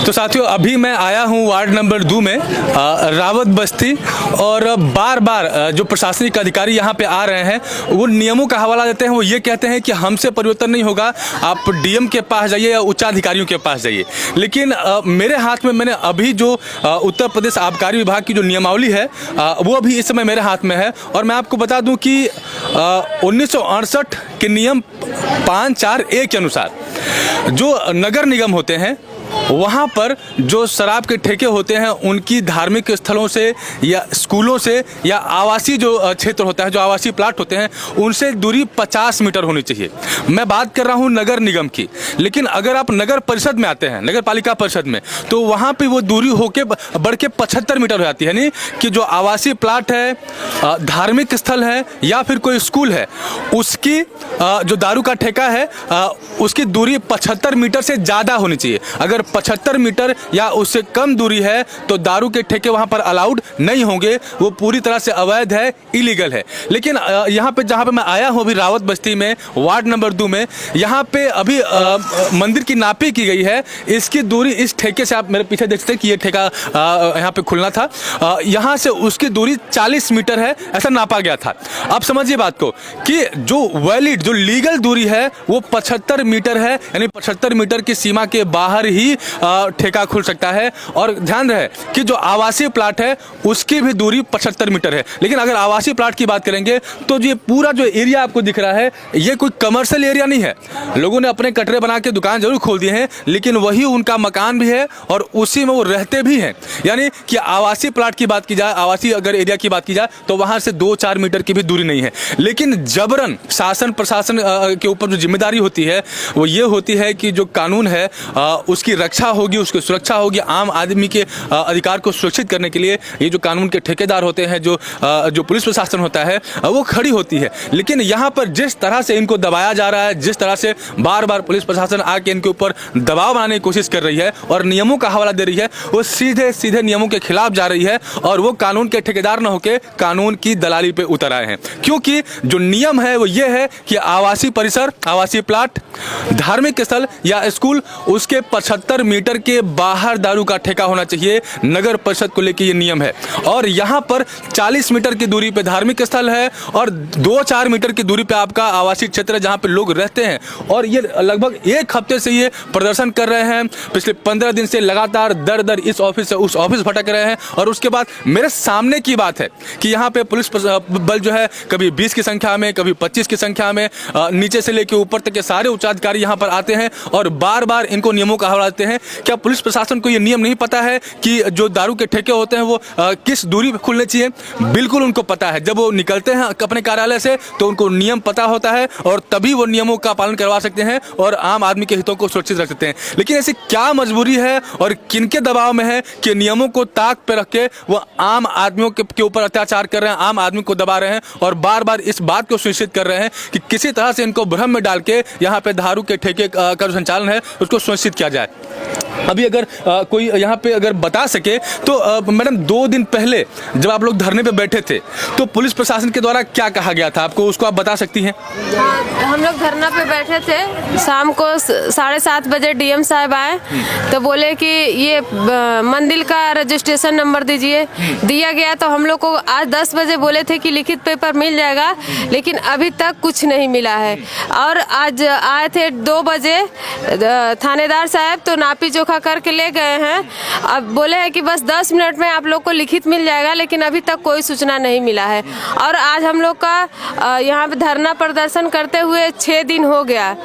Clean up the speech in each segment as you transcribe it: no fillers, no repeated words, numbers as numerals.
तो साथियों अभी मैं आया हूँ वार्ड नंबर 2 में रावत बस्ती और बार बार जो प्रशासनिक अधिकारी यहाँ पे आ रहे हैं वो नियमों का हवाला देते हैं। वो ये कहते हैं कि हमसे परिवर्तन नहीं होगा, आप डीएम के पास जाइए या उच्चाधिकारियों के पास जाइए। लेकिन मेरे हाथ में मैंने अभी जो उत्तर प्रदेश आबकारी विभाग की जो नियमावली है वो अभी इस समय मेरे हाथ में है। और मैं आपको बता दूं कि 1968 के नियम 5(4)(a) के अनुसार जो नगर निगम होते हैं वहाँ पर जो शराब के ठेके होते हैं उनकी धार्मिक स्थलों से या स्कूलों से या आवासीय जो क्षेत्र होता है, जो आवासीय प्लाट होते हैं, उनसे दूरी 50 मीटर होनी चाहिए। मैं बात कर रहा हूँ नगर निगम की। लेकिन अगर आप नगर परिषद में आते हैं, नगर पालिका परिषद में, तो वहाँ पे वो दूरी होके बढ़ के 75 मीटर हो जाती है। यानी कि जो आवासीय प्लाट है, धार्मिक स्थल है या फिर कोई स्कूल है, उसकी जो दारू का ठेका है उसकी दूरी 75 मीटर से ज़्यादा होनी चाहिए। अगर 75 मीटर या उससे कम दूरी है तो दारू के ठेके वहां पर अलाउड नहीं होंगे, वो पूरी तरह से अवैध है, इलीगल है। लेकिन यहाँ पे जहाँ पे मैं आया हूँ अभी रावत बस्ती में वार्ड नंबर 2 में, यहाँ पे अभी मंदिर की नापी की गई है। इसकी दूरी इस ठेके से, आप मेरे पीछे देख सकते हैं कि ये ठेका यहाँ पे खुलना था, यहाँ से उसकी दूरी 40 मीटर है, ऐसा नापा गया था। अब समझिए बात को कि जो वैलिड, जो लीगल दूरी है वो 75 मीटर है। यानी 75 मीटर की सीमा के बाहर ही ठेका खुल सकता है। और ध्यान रहे कि जो आवासीय प्लाट है उसकी भी दूरी 75 मीटर है। लेकिन अगर आवासीय प्लाट की बात करेंगे तो ये पूरा जो एरिया आपको दिख रहा है ये कोई कमर्शियल एरिया नहीं है। लोगों ने अपने कटरे बना के दुकान जरूर खोल दिए हैं, लेकिन वही उनका मकान भी है और उसी में वो रहते भी हैं। यानी कि आवासीय प्लाट की बात की जाए, आवासीय अगर एरिया की बात की जाए तो वहां से 2-4 मीटर की भी दूरी नहीं है। लेकिन जबरन शासन प्रशासन के ऊपर जो जिम्मेदारी होती है वो ये होती है कि जो कानून है उसकी रक्षा होगी, उसकी सुरक्षा होगी। आम आदमी के अधिकार को सुरक्षित करने के लिए ये जो कानून के ठेकेदार होते हैं, जो पुलिस प्रशासन होता है, वो खड़ी होती है। लेकिन यहाँ पर जिस तरह से इनको दबाया जा रहा है, जिस तरह से बार बार पुलिस प्रशासन आके इनके ऊपर दबाव बनाने की कोशिश कर रही है और नियमों का हवाला दे रही है, वो सीधे सीधे नियमों के खिलाफ जा रही है और वो कानून के ठेकेदार न होकर कानून की दलाली पे उतर आए हैं। क्योंकि जो नियम है वो ये है कि आवासीय परिसर, आवासीय प्लाट, धार्मिक स्थल या स्कूल, उसके 75 मीटर के बाहर दारू का ठेका होना चाहिए। नगर परिषद को लेकर ये नियम है। और यहाँ पर 40 मीटर की दूरी पे धार्मिक स्थल है और 2-4 मीटर की दूरी पे आपका आवासीय क्षेत्र है जहाँ पे लोग रहते हैं। और ये लगभग 1 हफ्ते से ये प्रदर्शन कर रहे हैं। पिछले 15 दिन से लगातार दर दर इस ऑफिस से उस ऑफिस भटक रहे हैं। और उसके बाद मेरे सामने की बात है कि यहाँ पे पुलिस बल जो है कभी 20 की संख्या में, कभी 25 की संख्या में, नीचे से लेकर ऊपर तक के सारे उच्चाधिकारी यहाँ पर आते हैं और बार बार इनको नियमों का हवाला देते हैं। क्या पुलिस प्रशासन को ये नियम नहीं पता है कि जो दारू के ठेके होते हैं वो किस दूरी पे खुलने चाहिए? बिल्कुल उनको पता है। जब वो निकलते हैं अपने कार्यालय से तो उनको नियम पता होता है और तभी वो नियमों का पालन करवा सकते हैं और आम आदमी के हितों को सुरक्षित रख सकते हैं। लेकिन ऐसी क्या मजबूरी है और किनके दबाव में है कि नियमों को ताक पे रख के वो आम आदमियों के ऊपर अत्याचार कर रहे हैं, आम आदमी को दबा रहे हैं और बार बार इस बात को सुनिश्चित कर रहे हैं कि किसी तरह से इनको भ्रम में डाल के यहाँ पे दारू के ठेके का जो संचालन है उसको सुनिश्चित किया जाए। अभी अगर कोई यहाँ पे अगर बता सके तो मैडम 2 दिन पहले जब आप लोग धरने पे बैठे थे तो पुलिस प्रशासन के द्वारा क्या कहा गया था आपको, उसको आप बता सकती हैं? हम लोग धरना पे बैठे थे, शाम को 7:30 बजे डीएम साहब आए तो बोले कि ये मंदिर का रजिस्ट्रेशन नंबर दीजिए। दिया गया तो हम लोग को आज 10 बजे बोले थे कि लिखित पेपर मिल जाएगा, लेकिन अभी तक कुछ नहीं मिला है। और आज आए थे 2 बजे थानेदार साहब तो नापी जोखा करके ले गए हैं। अब बोले हैं कि बस 10 मिनट में आप लोग को लिखित मिल जाएगा, लेकिन अभी तक कोई सूचना नहीं मिला है। और आज हम लोग का यहाँ पे धरना प्रदर्शन करते हुए 6 दिन हो गया।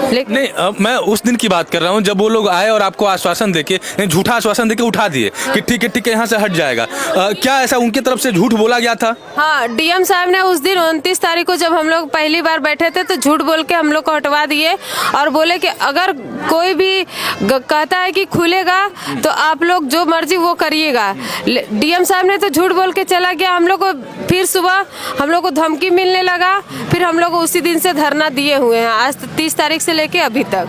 लेकिन नहीं, मैं उस दिन की बात कर रहा हूँ जब वो लोग आए और आपको आश्वासन देके, झूठा आश्वासन देके उठा दिए कि ठीक है यहाँ से हट जाएगा। क्या ऐसा उनकी तरफ से झूठ बोला गया था? हाँ, डीएम साहब ने उस दिन 29 तारीख को जब हम लोग पहली बार बैठे थे तो झूठ बोल के हम लोग को हटवा दिए और बोले कि अगर कोई भी कहता है कि खुलेगा तो आप लोग जो मर्जी वो करिएगा। डीएम साहब ने तो झूठ बोल के चला गया। हम लोग को फिर सुबह हम लोग को धमकी मिलने लगा, फिर हम लोग उसी दिन से धरना दिए हुए हैं, आज 30 तारीख से लेके अभी तक।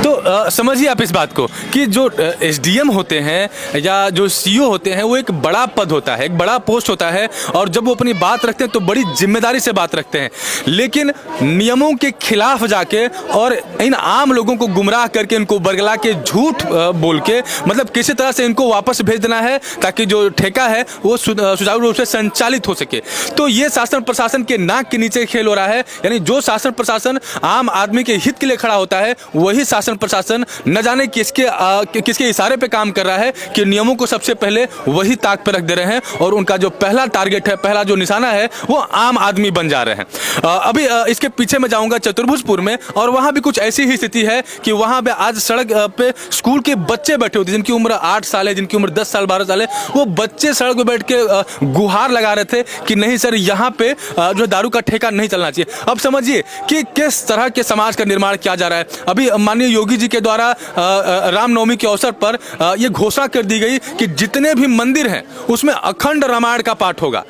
तो समझिए आप इस बात को कि जो एसडीएम होते हैं या जो सीईओ होते हैं वो एक बड़ा पद होता है, एक बड़ा पोस्ट होता है, और जब वो अपनी बात रखते हैं तो बड़ी जिम्मेदारी से बात रखते हैं। लेकिन नियमों के खिलाफ जाके और इन आम लोगों को गुमराह करके, इनको बरगला के झूठ बोल के, मतलब किसी तरह से इनको वापस भेज देना है ताकि जो ठेका है वो सुचारू रूप से संचालित हो सके। तो ये शासन प्रशासन के नाक के नीचे खेल हो रहा है। यानी जो शासन प्रशासन आम आदमी के हित के लिए खड़ा होता है, वही शासन प्रशासन न जाने किसके इशारे पे काम कर रहा है कि नियमों को सबसे पहले वही ताक पे रख दे रहे हैं, और उनका जो पहला टारगेट है, पहला जो निशाना है, वो आम आदमी बन जा रहे हैं। अभी इसके पीछे मैं जाऊंगा चतुर्भुजपुर में, और वहां भी कुछ ऐसी ही स्थिति है कि वहां पे आज सड़क पे स्कूल के बच्चे बैठे होते हैं, जिनकी उम्र 8 साल है, जिनकी उम्र 10 साल 12 साल है। वो बच्चे सड़क पे बैठ के गुहार लगा रहे थे कि नहीं सर, यहाँ पे जो दारू का ठेका नहीं चलना चाहिए। अब समझिए कि किस तरह के समाज का निर्माण किया जा रहा है। अभी माननीय योगी जी के द्वारा रामनवमी के अवसर पर यह घोषणा कर दी गई कि जितने भी मंदिर हैं उसमें अखंड रामायण का पाठ होगा,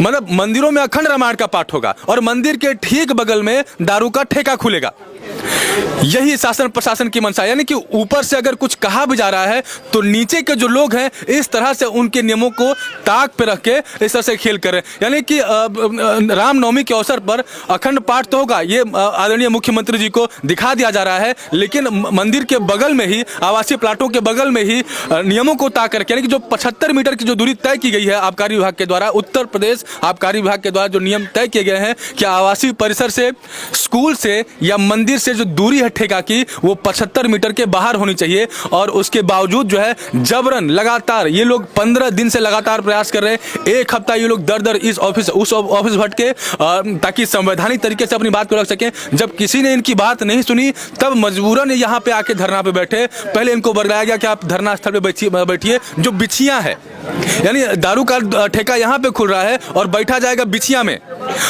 मतलब मंदिरों में अखंड रामायण का पाठ होगा, और मंदिर के ठीक बगल में दारू का ठेका खुलेगा। यही शासन प्रशासन की मंशा, यानी कि ऊपर से अगर कुछ कहा भी जा रहा है तो नीचे के जो लोग हैं इस तरह से उनके नियमों को ताक पे रख के इस तरह से खेल कर रहे हैं। यानी कि रामनवमी के अवसर पर अखंड पाठ तो होगा, ये आदरणीय मुख्यमंत्री जी को दिखा दिया जा रहा है, लेकिन मंदिर के बगल में ही, आवासीय प्लाटों के बगल में ही नियमों को ताक करके, यानी कि जो 75 मीटर की जो दूरी तय की गई है आबकारी विभाग के द्वारा, उत्तर प्रदेश आबकारी विभाग के द्वारा जो नियम तय किए गए हैं कि आवासीय परिसर से, स्कूल से या मंदिर से जो दूरी है ठेका की, वो 75 मीटर के बाहर होनी चाहिए। और उसके बावजूद जो है जबरन लगातार ये लोग 15 दिन से लगातार प्रयास कर रहे हैं। एक हफ्ता ये लोग दर इस ऑफिस उस ऑफिस भटके ताकि संवैधानिक तरीके से अपनी बात को रख सकें। जब किसी ने इनकी बात नहीं सुनी, तब मजबूरन यहाँ पे आके धरना पे बैठे। पहले इनको बरगलाया गया कि आप धरना स्थल पे बैठिए, जो बिछियां है, यानी दारू का ठेका यहाँ पे खुल रहा है और बैठा जाएगा बिछिया में।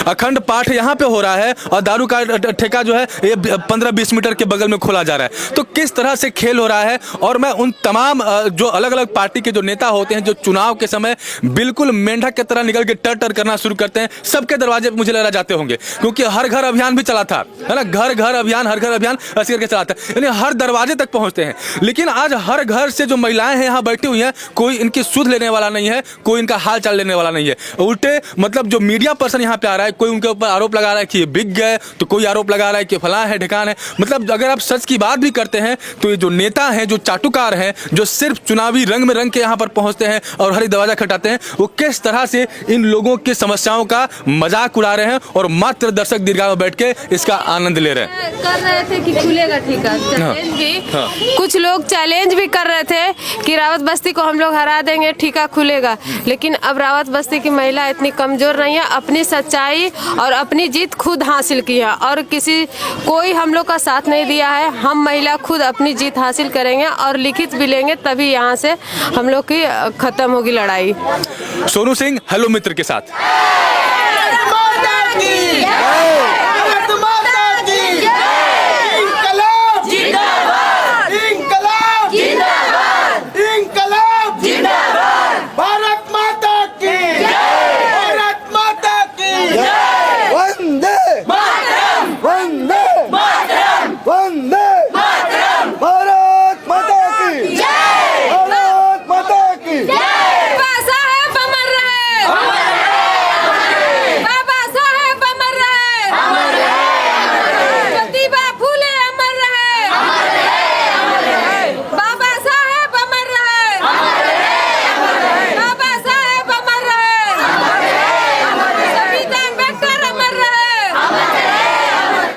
अखंड पाठ यहाँ पे हो रहा है और दारू का ठेका जो है ये 15-20 मीटर के बगल में खोला जा रहा है। तो किस तरह से खेल हो रहा है। और मैं उन तमाम जो अलग अलग पार्टी के जो नेता होते हैं, जो चुनाव के समय बिल्कुल मेंढक की तरह निकल के टर करना शुरू करते हैं, सबके दरवाजे पे मुझे लग रहा जाते होंगे, क्योंकि हर घर अभियान भी चला था, है ना, घर घर अभियान, हर घर अभियान ऐसे करके चलाता है, यानी हर दरवाजे तक पहुंचते हैं। लेकिन आज हर घर से जो महिलाएं हैं यहाँ बैठी हुई हैं, कोई इनकी सुध लेने वाला नहीं है, कोई इनका हाल चाल लेने वाला नहीं है। उल्टे मतलब जो मीडिया पर्सन यहाँ पे आ रहा है, कोई उनके ऊपर आरोप लगा रहा है कि ये बिक गए, तो कोई आरोप लगा रहा है कि फलां है ढिकान है। मतलब अगर आप सच की बात भी करते हैं तो ये जो नेता हैं, जो चाटुकार हैं, जो सिर्फ चुनावी रंग में रंग के यहाँ पर पहुंचते हैं और हर एक दरवाजा खटाते हैं, वो किस तरह से इन लोगों की समस्याओं का मजाक उड़ा रहे हैं और मात्र दर्शक दीर्घा में बैठ के इसका आनंद ले रहे हैं। कर रहे थे कि खुलेगा ठेका, चैलेंज भी कुछ लोग चैलेंज भी कर रहे थे कि रावत बस्ती को हम लोग हरा देंगे, ठेका खुलेगा। लेकिन अब रावत बस्ती की महिला इतनी कमजोर नहीं है, अपनी सच्चाई और अपनी जीत खुद हासिल की है और कोई हम लोग का साथ नहीं दिया है। हम महिला खुद अपनी जीत हासिल करेंगे और लिखित भी लेंगे, तभी यहाँ से हम लोग की खत्म होगी लड़ाई। सोनू सिंह हेलो मित्र के साथ।